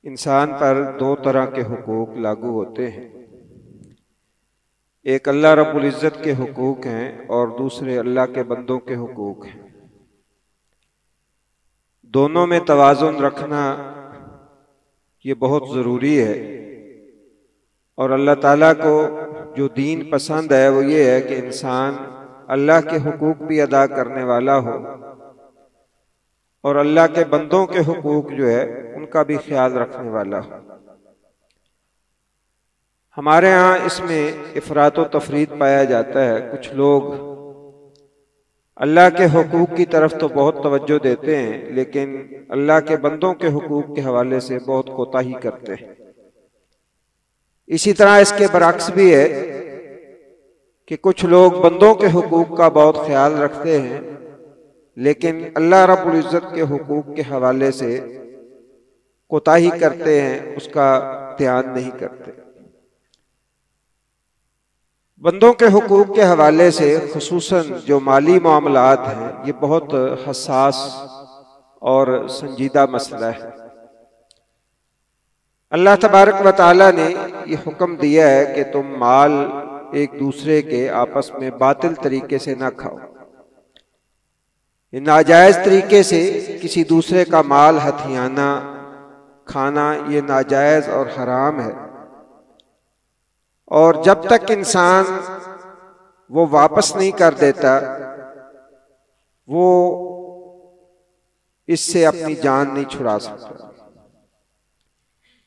इंसान पर दो तरह के हुकूक लागू होते हैं। एक अल्लाह रब्बुल इज़्ज़त के हुकूक हैं और दूसरे अल्लाह के बंदों के हुकूक हैं। दोनों में तवाज़ुन रखना ये बहुत ज़रूरी है। और अल्लाह ताला को जो दीन पसंद है वो ये है कि इंसान अल्लाह के हुकूक भी अदा करने वाला हो और अल्लाह के बंदों के हुकूक जो है उनका भी ख्याल रखने वाला हो। हमारे यहाँ इसमें इफरात व तफरीद पाया जाता है। कुछ लोग अल्लाह के हुकूक की तरफ तो बहुत तवज्जो देते हैं, लेकिन अल्लाह के बंदों के हुकूक के हवाले से बहुत कोताही करते हैं। इसी तरह इसके बरअक्स भी है कि कुछ लोग बंदों के हुकूक का बहुत ख्याल रखते हैं, लेकिन अल्लाह रब्बुल इज़्ज़त के हुकूक के हवाले से कोताही करते हैं, उसका ध्यान नहीं करते। बंदों के हुकूक के हवाले से खुसूसन जो माली मामलात हैं, ये बहुत हसास और संजीदा मसला है। अल्लाह तबारक व तआला ने ये हुक्म दिया है कि तुम माल एक दूसरे के आपस में बातिल तरीके से ना खाओ। ये नाजायज तरीके से किसी दूसरे का माल हथियाना खाना ये नाजायज और हराम है। और जब तक इंसान वो वापस नहीं कर देता, वो इससे अपनी जान नहीं छुड़ा सकता।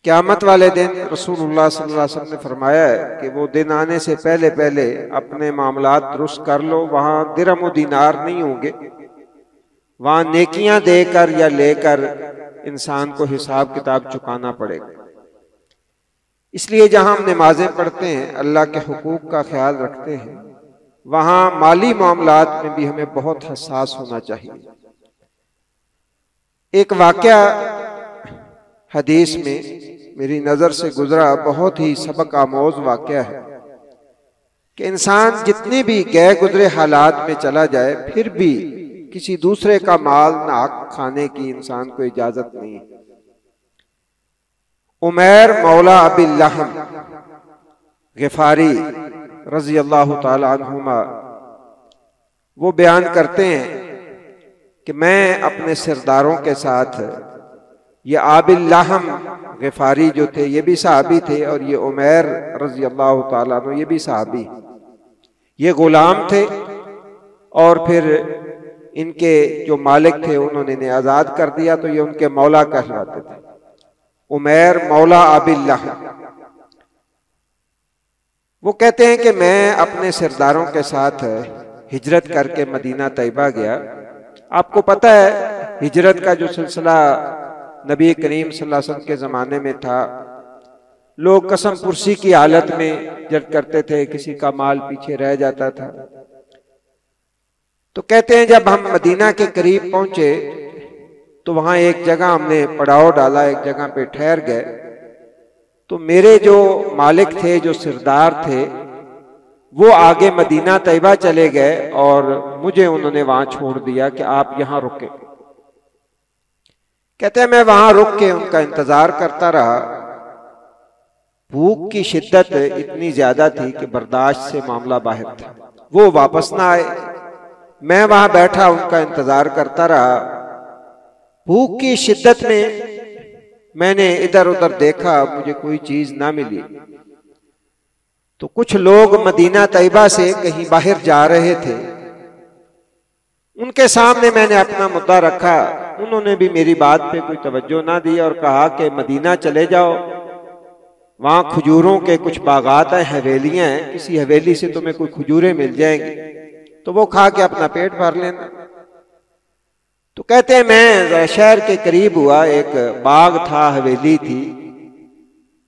क़यामत वाले दिन रसूलुल्लाह सल्लल्लाहु अलैहि वसल्लम ने फरमाया है कि वो दिन आने से पहले पहले अपने मामलात दुरुस्त कर लो। वहां दिरहम व दीनार नहीं होंगे, वहां नेकियां देकर या लेकर इंसान को हिसाब किताब चुकाना पड़ेगा। इसलिए जहां हम नमाजें पढ़ते हैं, अल्लाह के हुकूक का ख्याल रखते हैं, वहां माली मामलात में भी हमें बहुत हसास होना चाहिए। एक वाकया हदीस में मेरी नजर से गुजरा, बहुत ही सबक आमोज वाकया है कि इंसान जितने भी गए गुजरे हालात में चला जाए, फिर भी किसी दूसरे का माल नाक खाने की इंसान को इजाजत नहीं है। उमैर मौला अबिल लहम गिफारी रजी अल्लाह ताला अन्हुमा वो बयान करते हैं कि मैं अपने सरदारों के साथ, ये आबिल लहम गिफारी जो थे ये भी सहाबी थे और ये उमैर रजी अल्लाह ताला अन्हु ये भी सहाबी, ये गुलाम थे और फिर इनके जो मालिक थे उन्होंने इन्हें आजाद कर दिया, तो ये उनके मौला कहलाते थे। उमैर मौला आबिल लहम। वो कहते हैं कि मैं अपने सरदारों के साथ हिजरत करके मदीना तैयबा गया। आपको पता है हिजरत का जो सिलसिला नबी करीम सल्लल्लाहु अलैहि वसल्लम के ज़माने में था, लोग कसम पुरसी की हालत में जब करते थे, किसी का माल पीछे रह जाता था। तो कहते हैं जब हम मदीना के करीब पहुंचे तो वहां एक जगह हमने पड़ाव डाला, एक जगह पे ठहर गए। तो मेरे जो मालिक थे, जो सरदार थे, वो आगे मदीना तैयबा चले गए और मुझे उन्होंने वहां छोड़ दिया कि आप यहां रुके। कहते हैं मैं वहां रुक के उनका इंतजार करता रहा। भूख की शिद्दत इतनी ज्यादा थी कि बर्दाश्त से मामला बाहर था। वो वापस ना आए, मैं वहां बैठा उनका इंतजार करता रहा। भूख की शिद्दत में मैंने इधर उधर देखा, मुझे कोई चीज ना मिली। तो कुछ लोग मदीना तैयबा से कहीं बाहर जा रहे थे, उनके सामने मैंने अपना मुद्दा रखा। उन्होंने भी मेरी बात पे कोई तवज्जो ना दी और कहा कि मदीना चले जाओ, वहां खजूरों के कुछ बागात हैं, हवेलियां हैं, किसी हवेली से तुम्हें कोई खजूरें मिल जाएंगी, तो वो खा के अपना पेट भर लेना। तो कहते हैं मैं शहर के करीब हुआ, एक बाग था, हवेली थी।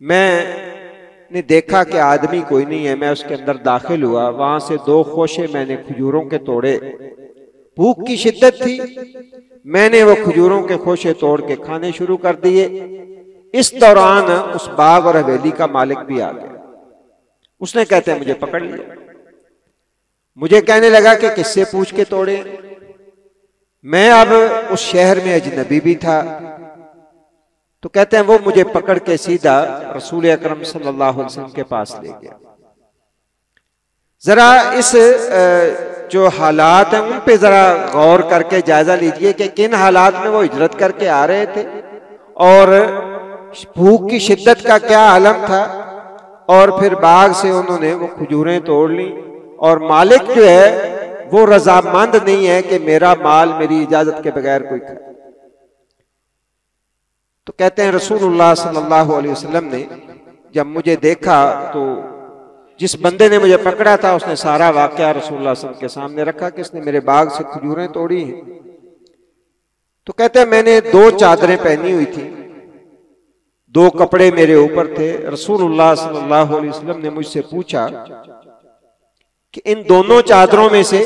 मैंने देखा कि आदमी कोई नहीं है, मैं उसके अंदर दाखिल हुआ। वहां से 2 खोशे मैंने खजूरों के तोड़े। भूख की शिद्दत थी, मैंने वो खजूरों के खोशे तोड़ के खाने शुरू कर दिए। इस दौरान उस बाग और हवेली का मालिक भी आ गया। उसने कहते हैं मुझे पकड़ लिया। मुझे कहने लगा कि किससे पूछ के तोड़े। मैं अब उस शहर में अजनबी भी था, तो कहते हैं वो मुझे पकड़ के सीधा रसूल अकरम सल्लल्लाहु अलैहि वसल्लम के पास ले गया। जरा इस जो हालात हैं उन पे जरा गौर करके जायजा लीजिए कि किन हालात में वो हिजरत करके आ रहे थे और भूख की शिद्दत का क्या आलम था, और फिर बाग से उन्होंने वो खजूरें तोड़ ली और मालिक जो है वो रजामंद नहीं है कि मेरा माल मेरी इजाजत के बगैर कोई खाए। तो कहते हैं रसूलुल्लाह सल्लल्लाहु अलैहि वसल्लम ने जब मुझे देखा तो जिस बंदे ने मुझे पकड़ा था उसने सारा वाकया रसूलुल्लाह सल्लल्लाहु अलैहि वसल्लम के सामने रखा कि इसने मेरे बाग से खजूरें तोड़ी हैं। तो कहते हैं मैंने 2 चादरें पहनी हुई थी, 2 कपड़े मेरे ऊपर थे। रसूलुल्लाह सल्लल्लाहु अलैहि वसल्लम ने मुझसे पूछा कि इन दोनों चादरों में से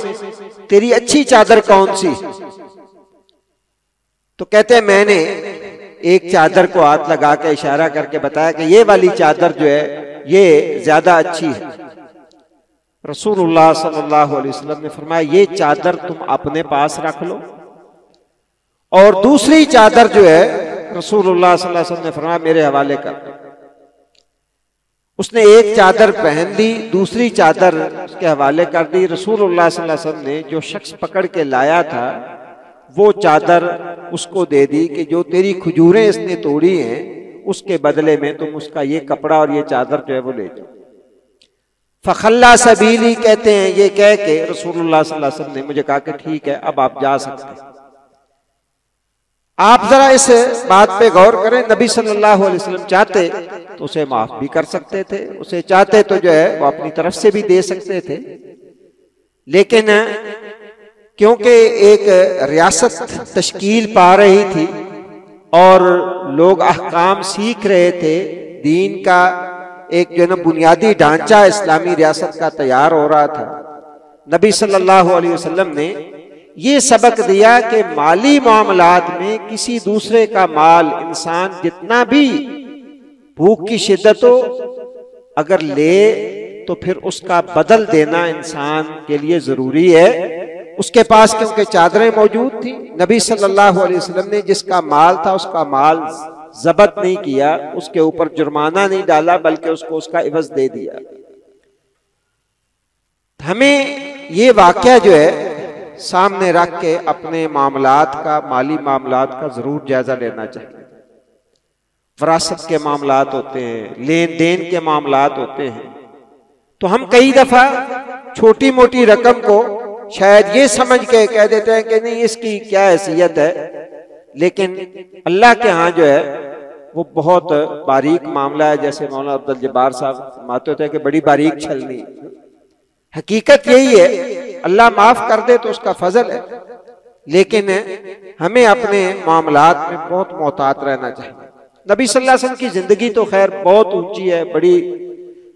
तेरी अच्छी चादर कौन सी? तो कहते हैं मैंने एक चादर को हाथ लगा के इशारा करके बताया कि ये वाली चादर जो है ये ज्यादा अच्छी है। रसूलुल्लाह सल्लल्लाहु अलैहि वसल्लम ने फरमाया ये चादर तुम अपने पास रख लो, और दूसरी चादर जो है रसूलुल्लाह सल्लल्लाहु अलैहि वसल्लम ने फरमाया मेरे हवाले कर दो। उसने एक चादर पहन ली, दूसरी चादर उसके हवाले कर दी। रसूलुल्लाह सल्लल्लाहु अलैहि वसल्लम ने जो शख्स पकड़ के लाया था वो चादर उसको दे दी कि जो तेरी खजूरें इसने तोड़ी हैं उसके बदले में तुम उसका ये कपड़ा और ये चादर जो है वो ले जाओ। फखल्ला सबीली, कहते हैं ये कह के रसूलुल्लाह सल्लल्लाहु अलैहि वसल्लम ने मुझे कहा कि ठीक है अब आप जा सकते हैं। आप जरा इस बात पे गौर करें, नबी सल्लल्लाहु अलैहि वसल्लम चाहते तो उसे माफ भी कर सकते थे, उसे चाहते तो जो है वो अपनी तरफ से भी दे सकते थे, लेकिन क्योंकि एक रियासत तश्कील पा रही थी और लोग अहकाम सीख रहे थे, दीन का एक जो है ना बुनियादी ढांचा इस्लामी रियासत का तैयार हो रहा था, नबी सल्लल्लाहु अलैहि वसल्लम ने ये सबक दिया कि माली मामलात में किसी दूसरे का माल इंसान जितना भी भूख की शिद्दत हो अगर ले तो फिर उसका बदल देना इंसान के लिए जरूरी है। उसके पास क्योंकि चादरें मौजूद थी, नबी सल्लल्लाहु अलैहि वसल्लम ने जिसका माल था उसका माल जब्त नहीं किया, उसके ऊपर जुर्माना नहीं डाला, बल्कि उसको उसका इवज दे दिया। हमें ये वाकया जो है सामने रख के अपने मामलात का, माली मामलात का जरूर जायजा लेना चाहिए। वरासत के मामलात होते हैं, लेन देन के मामलात होते हैं, तो हम कई दफा छोटी मोटी रकम को शायद ये समझ के कह देते हैं कि नहीं इसकी क्या हैसियत है, लेकिन अल्लाह के यहाँ जो है वो बहुत बारीक मामला है। जैसे मौलाना अब्दुल जब्बार साहब मानते थे कि बड़ी बारीक छलनी, हकीकत यही है, अल्लाह माफ कर दे तो उसका फजल है, लेकिन हमें अपने मामलात में बहुत मोहतात रहना चाहिए। नबी सल्लल्लाहु अलैहि वसल्लम की जिंदगी तो खैर बहुत ऊंची है, बड़ी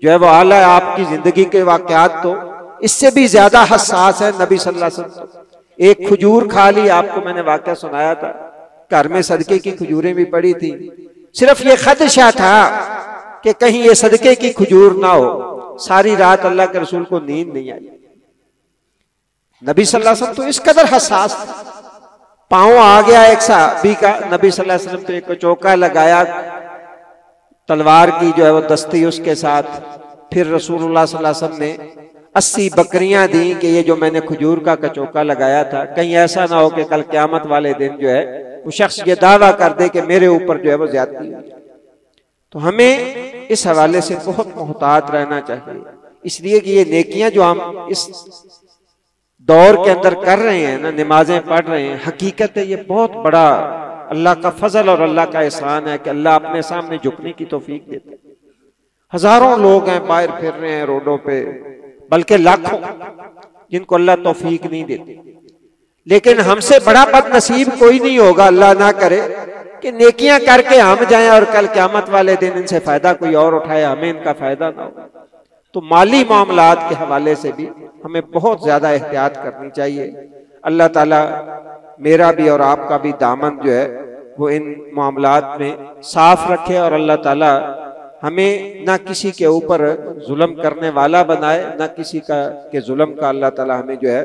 जो है वो आला है, आपकी जिंदगी के वाकयात तो इससे भी ज्यादा हसास है। नबी सल्लल्लाहु अलैहि वसल्लम एक खजूर खा ली, आपको मैंने वाकया सुनाया था, घर में सदके की खजूरें भी पड़ी थी, सिर्फ ये खदशा था कि कहीं ये सदके की खजूर ना हो। सारी रात अल्लाह के रसूल को नींद नहीं आई। नबी सल्लल्लाहु अलैहि वसल्लम तो इस कदर हसास, पांव आ गया एक साहबी का, नबी सल्लल्लाहु अलैहि वसल्लम तो एक चौका लगाया, तलवार की जो है वो दस्ती उसके साथ, फिर रसूलुल्लाह सल्लल्लाहु अलैहि वसल्लम ने 80 बकरियां दी कि ये जो मैंने खजूर का कचौका लगाया था, कहीं ऐसा ना हो कि कल क़यामत वाले दिन जो है वो शख्स ये दावा कर दे कि मेरे ऊपर जो है वो ज्यादती हुई। तो हमें इस हवाले से बहुत मोहतात रहना चाहिए, इसलिए कि ये नेकियां जो हम इस दौर के अंदर कर रहे हैं ना, नमाजें पढ़ रहे हैं, हकीकत है ये बहुत बड़ा अल्लाह का फजल और अल्लाह का एहसान है कि अल्लाह अपने सामने झुकने की तौफीक देते हैं। हजारों लोग हैं बाहर फिर रहे हैं रोडों पे, बल्कि लाखों जिनको अल्लाह तौफीक नहीं देती, लेकिन हमसे बड़ा बदनसीब कोई नहीं होगा, अल्लाह ना करे कि नेकियां करके हम जाएं और कल क़यामत वाले दिन इनसे फायदा कोई और उठाए, हमें इनका फायदा ना हो। तो माली मामलात के हवाले से भी हमें बहुत ज्यादा एहतियात करनी चाहिए। अल्लाह ताला मेरा भी और आपका भी दामन जो है वो इन मामलात में साफ रखे, और अल्लाह ताला हमें ना किसी के ऊपर जुल्म करने वाला बनाए, ना किसी का के जुल्म का अल्लाह ताला हमें जो है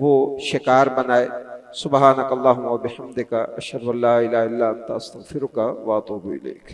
वो शिकार बनाए। सुब्हानक अल्लाहुम्मा व बिहम्दिका अशहदु अल्ला इलाहा इल्ला अंता अस्तगफिरुका व अतूबु इलैक।